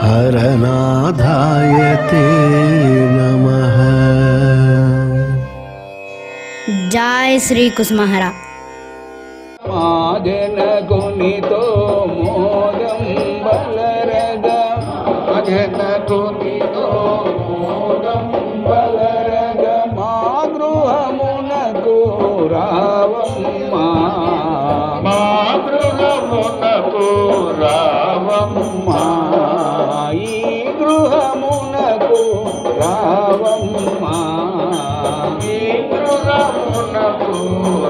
हरनाथाय ते नमः। जय श्री कुसुमहरा। माजन गुनितो मोदं बलरग माजन गुनितो मोदं बलरग मा गृहमुनकु रावम्मा मा गृहमुनकु रावम्मा ई गृहमुनकु रावम्मा ई गृहमुनकु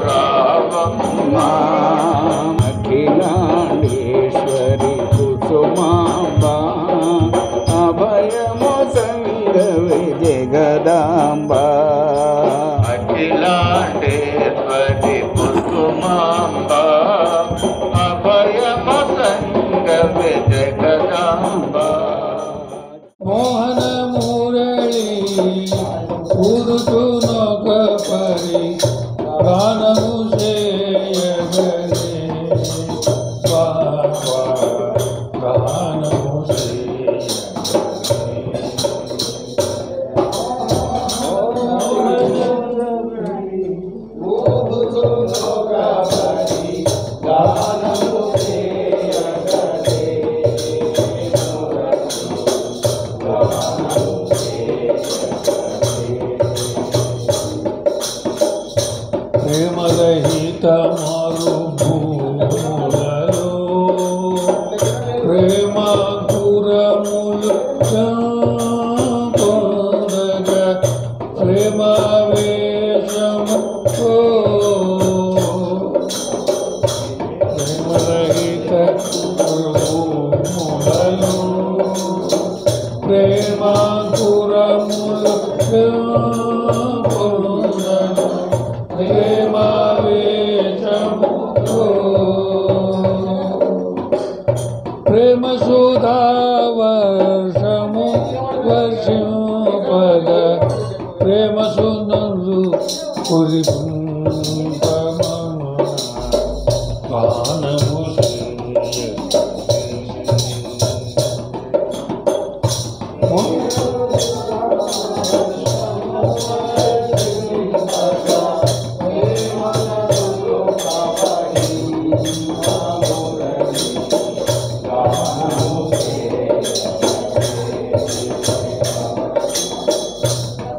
रावम्मा अखिलांडेश्वरी कुसुमांबा अभयमो संगवे जगदांबा अखिलांडेश्वरी कुसुमांबा अभयमो संगवे जगदांबा मोहन मुरली उरुतु नौकपरी गानमु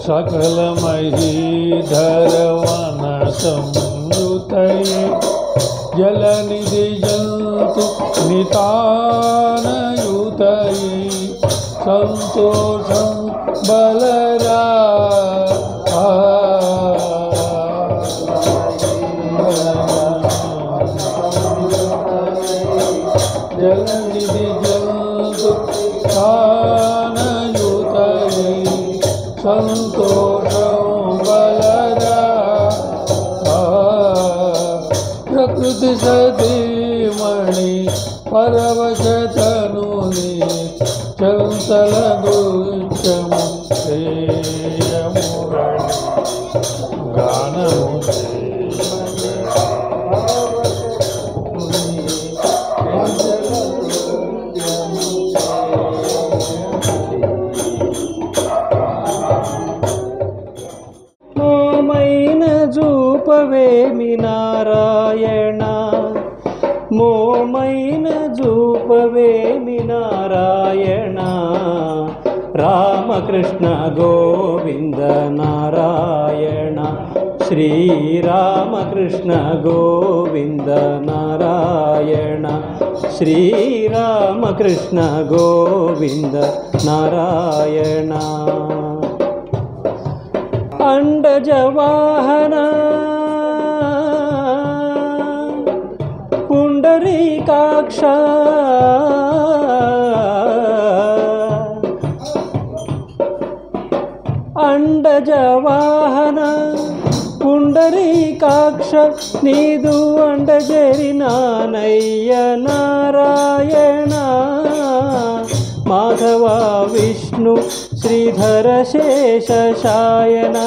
सकल महीधर वन संयुतये जलनिधि जन्तु नितानयुतये संतोषं बलरा जलनिधि जन्तु तानयुतये संतोषं बलरा प्रकृति सतीमणि परवशतनुनि चंचल दुष्टमुखे मुरली गानमुखे జూపవేమి నారాయణ మోమైన జూపవేమి నారాయణ రామకృష్ణ గోవింద నారాయణ శ్రీరామకృష్ణ గోవింద నారాయణ శ్రీరామకృష్ణ గోవింద నారాయణ अंडजवाहन पुंडरीकाक्ष अंडजवाहन पुंडरीकाक्ष नीदु अंडजरिनानय्य नारायण माधव विष्णु श्रीधर शेषशायन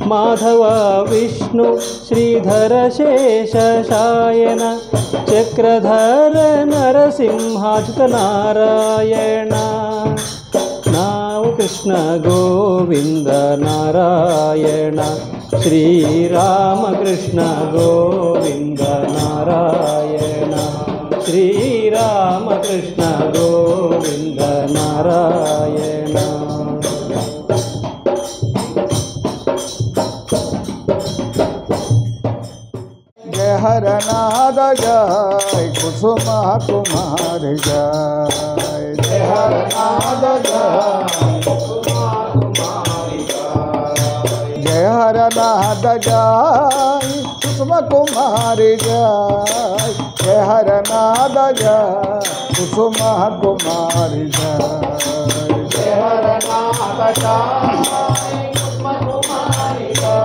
माधव विष्णु श्रीधर शेषशायन चक्रधर नरसिंहाच्युत नारायण नाम कृष्ण गोविंद नारायण श्रीराम कृष्ण गोविंद नारायण श्रीराम कृष्ण गोविंद नारायण। जय हरनाद जय कुसुम कुमार जय जय हरनाद जय हरनाद जय कुसुम कुमार जय जय हरनाद जय कुसुम कुमार जय जय हरनाद जय कुसुम कुमार जय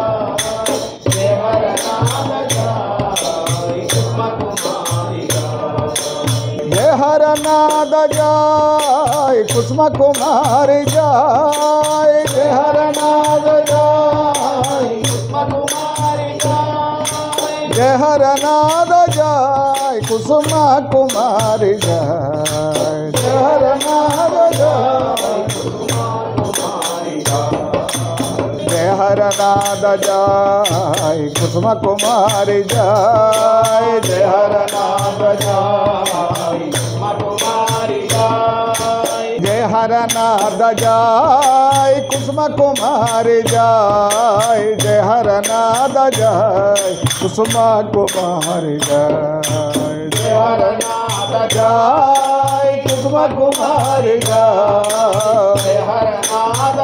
जय हरनाद जय कुसुम कुमार जय जय हरनाद जय जय हरनाद जय कुसुम कुमार जय जय हरनाद जय हरनाद जय कुसुम कुमार जय जय हरनाद जय हरनाद जय कुसुम कुमार जय जय हरनाद जय कुसुम कुमार जय जय हरनाद जय कुसुम कुमार जय हरनाद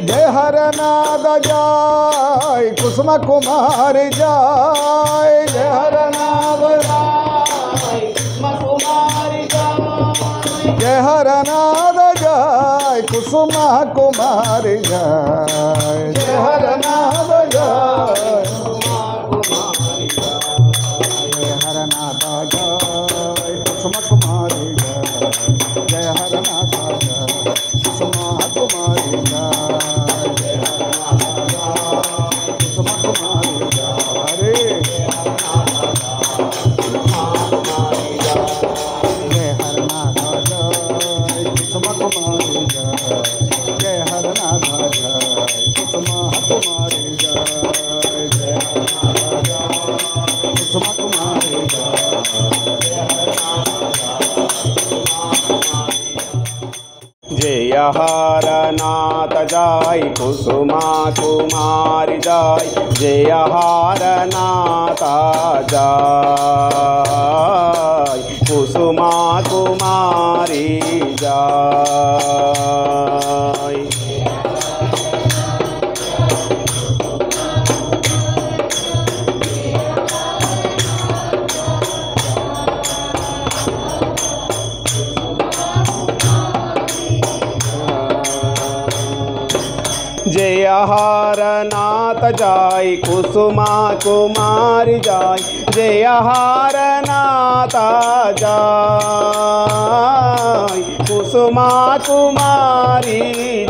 जय हरनाद जय कुसुम कुमार जय जय हरनाद जय हरनाद जय कुसुम कुमार जय जय हरनाद जय हरनाद जय कुसुम कुमार जय हरनाद जय कुसुम कुमार जय कुसुम कुमार जय जय हरनाथ जय कुसुमा कुमारी जय जय हरनाथ जय कुसुमा कुमारी जय जय हरनाथ जय कुसुमा कुमारी जय जय हरनाथ जय कुसुमा कुमारी जय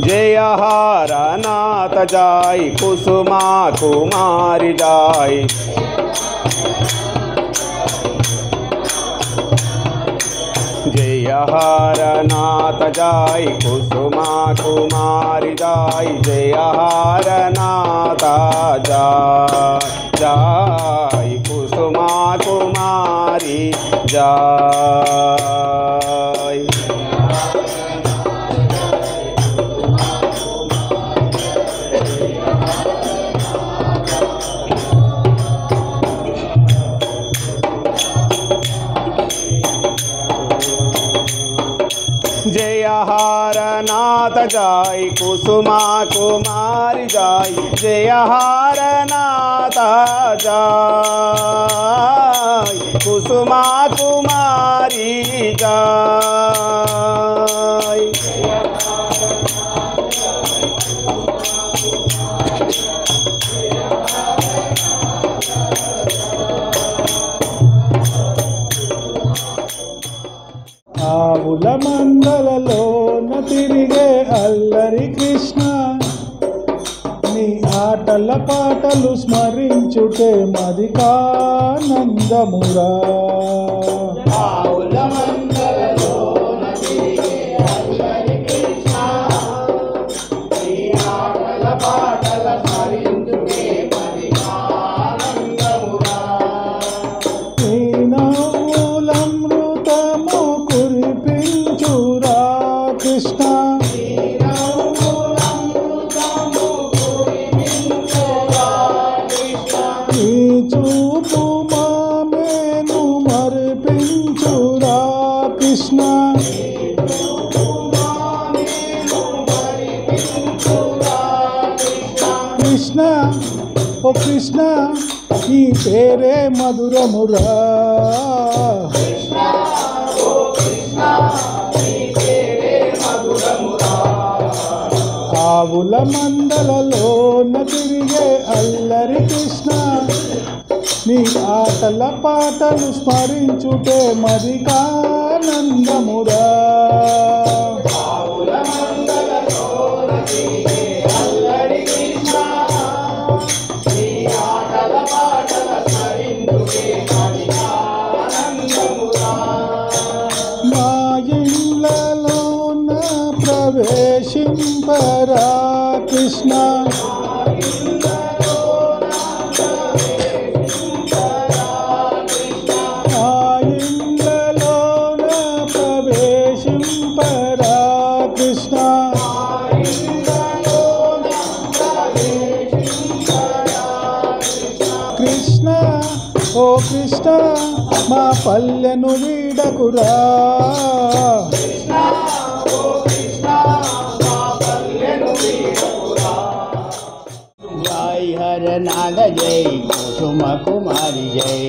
जय हरनाथ जय कुसुमा कुमारी जय जय हरनाथ जय कुसुमा कुमारी जय जय हरनाथ जय जय कुसुमा कुमारी जय जय हरनाथ जय कुसुमा कुमारी जय जय हरनाथ जय कुसुमा कुमारी जय మందలలోన తిరిగే అల్లరి కృష్ణ నీ ఆటల పాటలు స్మరించుటే మదికానందమురా కృష్ణ ఓ కృష్ణ నీ పేరే మధురమురా ఆవుల మందలలోన తిరిగే అల్లరి కృష్ణ నీ ఆటల పాటలు స్మరించుటే మదికానందమురా మా ఇళ్ళలోన ప్రవేశింపరా కృష్ణ ఓ కృష్ణ మా పల్లెను వీడకురా జై హర నాద జై కుసుమ కుమారి జై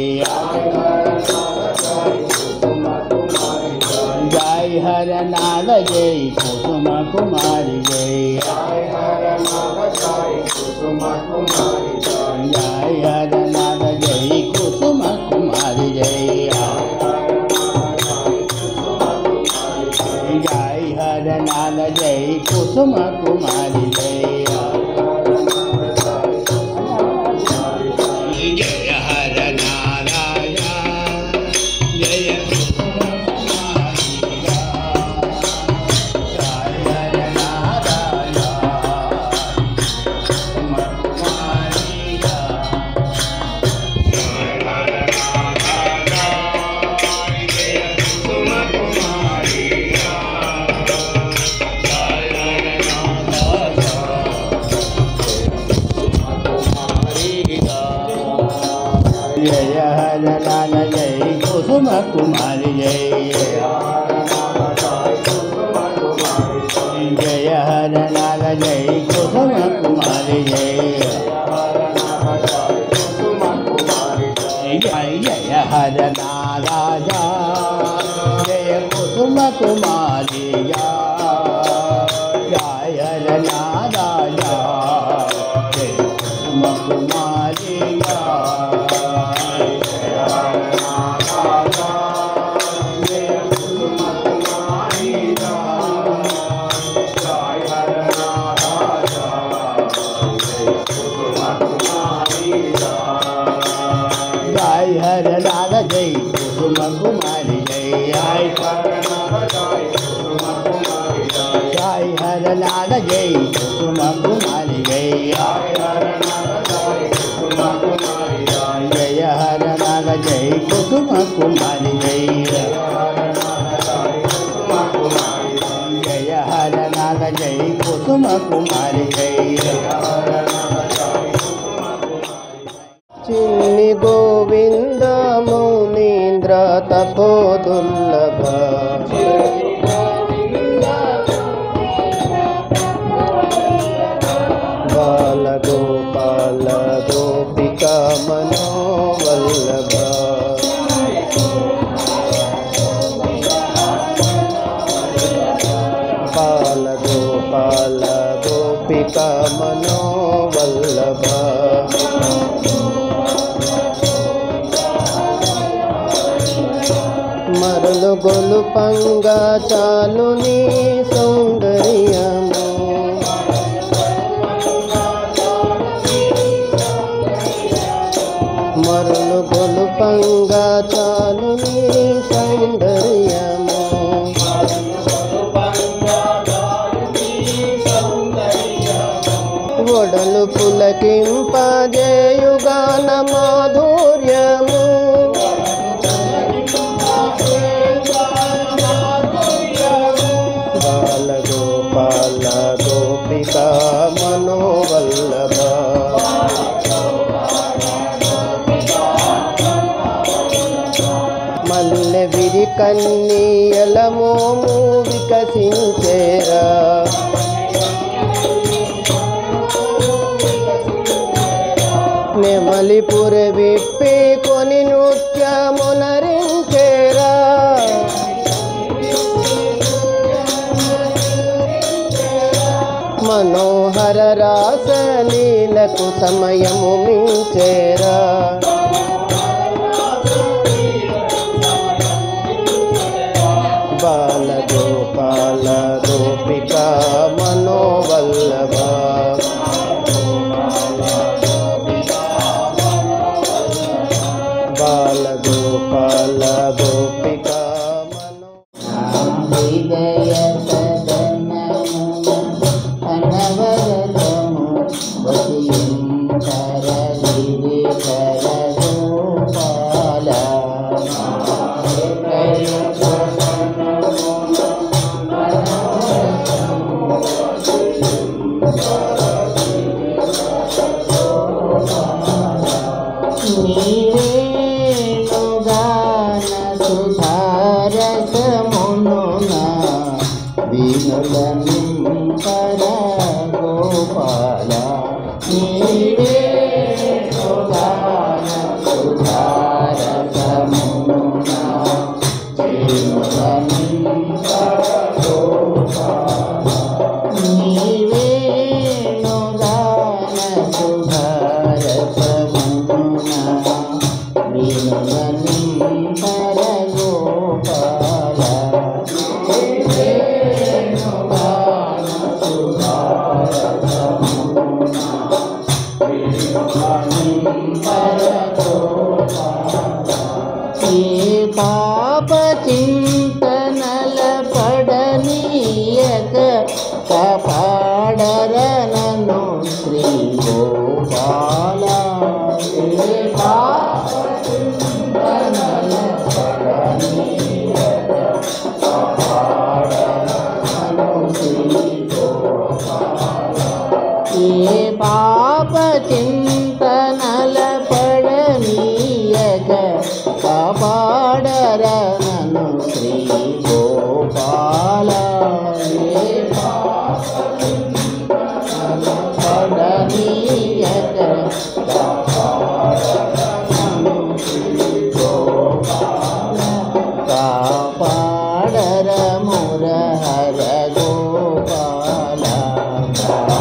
జై హర నాద జై కుసుమ కుమారి జై జై హర నాద జై కుసుమ కుమారి జై జై హర నాద జై కుసుమ కుమారి జై జయ హర నారాయణ జయ जय हर लाल जय कुसुम कुमारी जय जय हर लाल जय कुसुम कुमारी जय जय जय हर नारा जय कुसुम कुमारी जय हर नारा जय कुसुम कुमारी हर लाल जय कुसुम कुमारी जय जय हर लाल जय कुसुम कुमारी जय जय हर लाल जय कुसुम कुमारी जय जय हर लाल जय कुसुम कुमारी जय चिन्नि गोविंद मुनीन्द्र तपोदुर्लभ बाल गोपाल गोपिका मनोवल्लभ बाल गोपाल गोपिका मनोवल्लभ మరలు గొలుపంగా చాలు నీ సౌందర్యము మరలు గొలుపంగా చాలు నీ సౌందర్యము ఒడలు పులకింపజేయుగాన మాధుర్యము బాలగోపాల గోపిక మనోవల్లభ మల్లె విరి కన్నీయల మోము వికసించేరా నెమలి పుర విప్పి కొని నృత్యమునరించేరా మనోహర రాసలీలకు సమయము మించేరా బాలగోపాల గోపిక మనోవల్లభ బాలగోపాల గోపిక హృదయ సదనము అనవరతము వసింకర గిరిధర గోపాల పాప చింతనల పడనీయక కాపాడరనను శ్రీ గోపాల పాప చింతనల పడనీయక కాపాడరనను శ్రీ గోపాల పాప చింతనల పడనీయక కాపాడరనను శ్రీ గోపాల పడనీయక కాపాడర మురహర గోపాల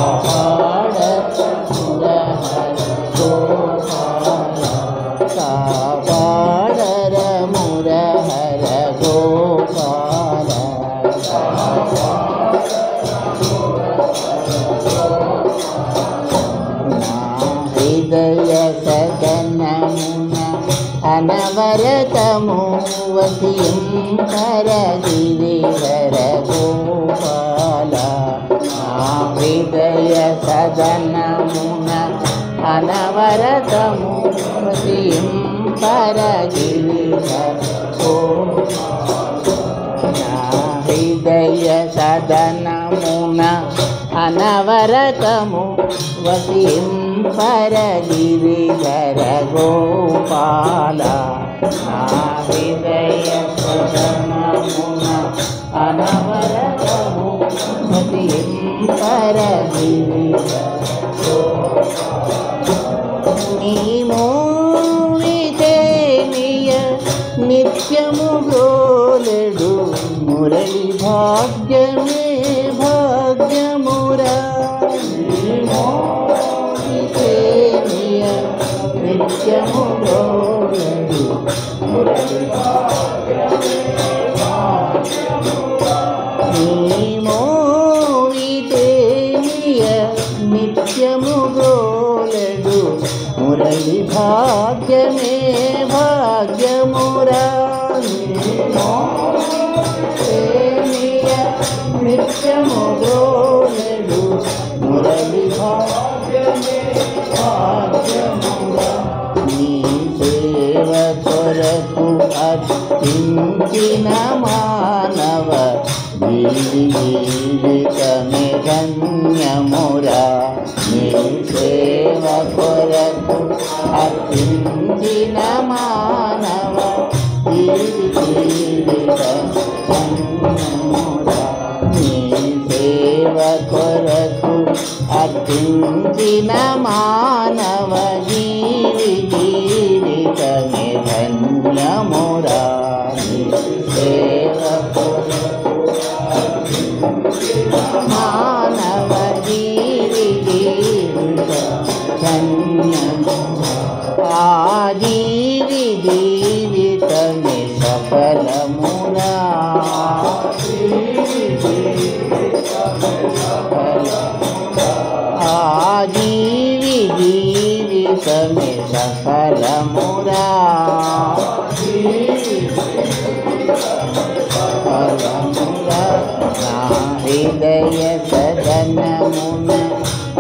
కాపాడ మురహర గోపాల కాపాడర మురహర గోపాల నా హృదయ సదనమున అనవరతము వసింకర గిరిధర గోపాల నా హృదయ సదనమున అనవరతము వసింకర గిరిధర గోపాల నా హృదయ సదనమున అనవరతము వసింకర గిరిధర గోపాల నా హృదయ సదనమున అనవరతము వసింకర గిరిధర నీ మోవితే నియ నిత్యము గోలెడు మురళి భాగ్యమే భాగ్యమురా నీ మోవితే నియ నిత్యము గోలెడు మురళి భాగ్యమే భాగ్యమే భాగ్యమురా ప్రేమియ నిత్యము గోలెడు మురళి భాగ్యమే భాగ్యమురా నీ సేవ కొరకు అర్పించిన మానవ జీవితమే ధన్యమురా నీ సేవ కొరకు అర్పించిన మానవ జీవితమురా నీ సేవ కొరకు అర్పించిన మానవ జీవితమే ధన్యమురా నీ సేవ కొరకు మానవ జీవిత ధన్యమురా ఆ జీవితమే సఫలమురా ఆ జీవితమే సఫలమురా నా హృదయ సదనమున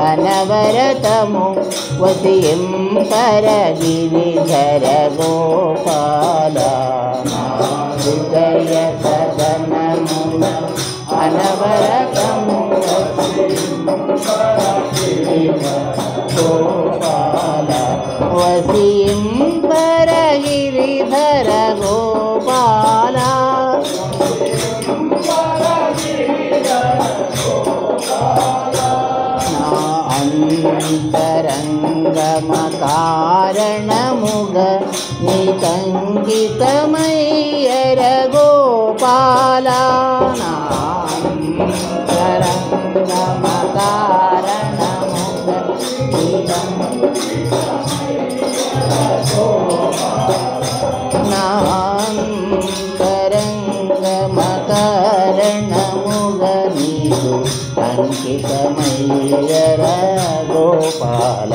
అనవరతము వసింపరగిరిధర గోపాల నా హృదయ సదనమున అనవరతము గోపాల వసింపరగిరిధర గోపాల అంతరంగమ కారణముగ నితంగితమయ్యర గోపాల అంతరంగమ కారణముగ అంతరంగమ కారణముగ నీకు అంకితమయ్యర గోపాల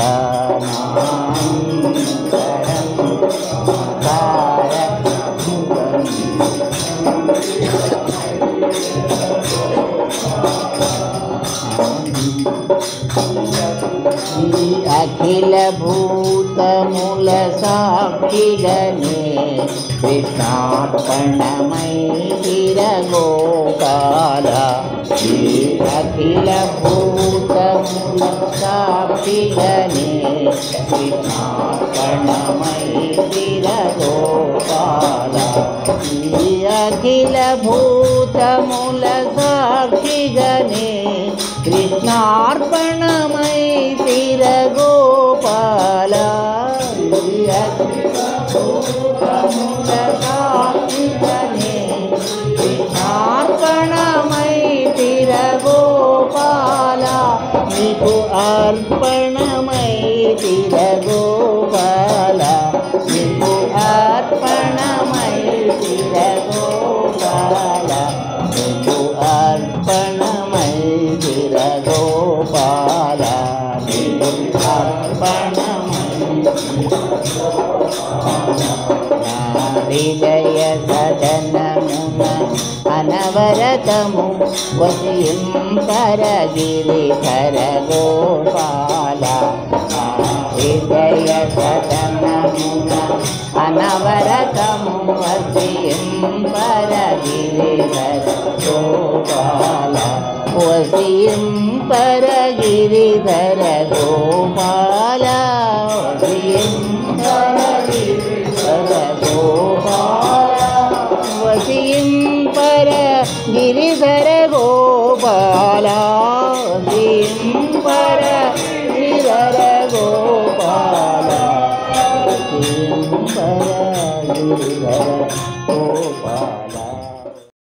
అఖిల భూతముల సాక్షిగనే కృష్ణార్పణమై తిర గోపాల అఖిల భూతముల సాక్షిగనే కృష్ణార్పణమై తిర గోపాల అఖిల భూతముల సాక్షిగనే కృష్ణార్పణమై తిర గోపాల భూతముల సాక్షిగనే కృష్ణార్పణమై తిర గోపాల నీకు అర్పణమై తిర గోపాల నీకు అర్పణమై తిర గోపాల నీకు అర్పణమై తిర గోపాల నీకు అర్పణమై హృదయ సదనమున అనవరతము వసింపరగిరిధర గోపాల హృదయ సదనమున అనవరతము వసింపరగిరిధర గోపాల వసింపరగిరిధర గోపాల వసింపరగిరిధర గోపాల వసింపర గిరిధర గోపాల వసింపర గిరిధర గోపాల వసింపర గిరిధర